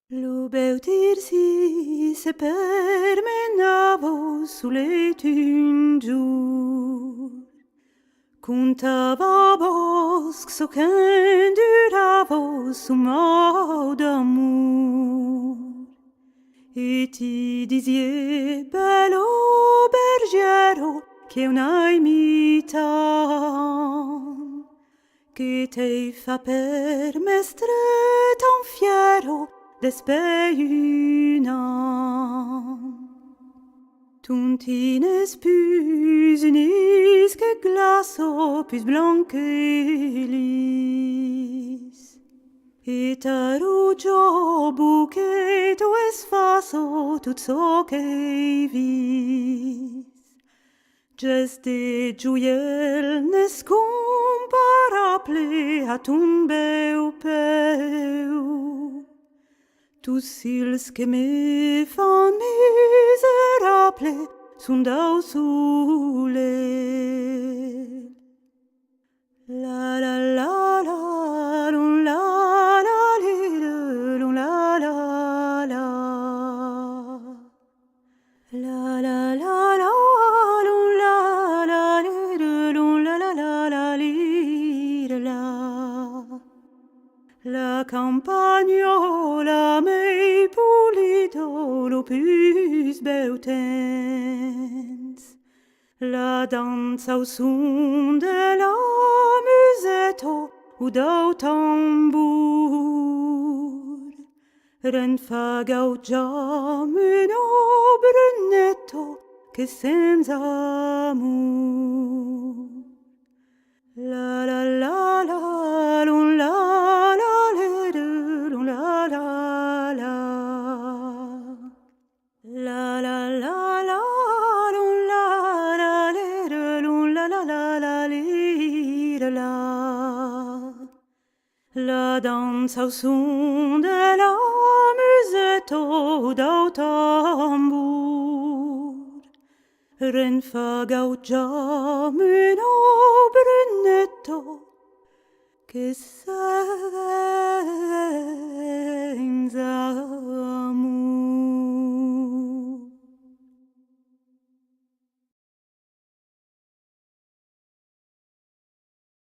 Lo beu Tirsis se permenavo sulle tungiur. Contava bosc so qu'enduravo su mau d'amour. Et ti disiez, bello bergero, che un'hai mitan, che te fa per mestre tan fiero, despeiunam. Tuntines plus unis que glaço, plus blanc que lis. Et a rugio buchet o esfaso tut so che vis. Geste gioiel nescomparable a ton beu peu. Tous ils que me fan miserable sunt au soleil. La la la la lun la la li lun la la la. La la la la lun la la li lun la la la la li la. La campagnola mei pulido l'opus beutens. La danza au son de la musetto ud au tambour. Renfa gaugiam uno brunetto che senza amor. La la la la lun la la le lun la la la. La la la la lun la la le lun la la la la li la. La danza au son de la musetto d'au tambour. Renfa gaugiam uno brunetto che senza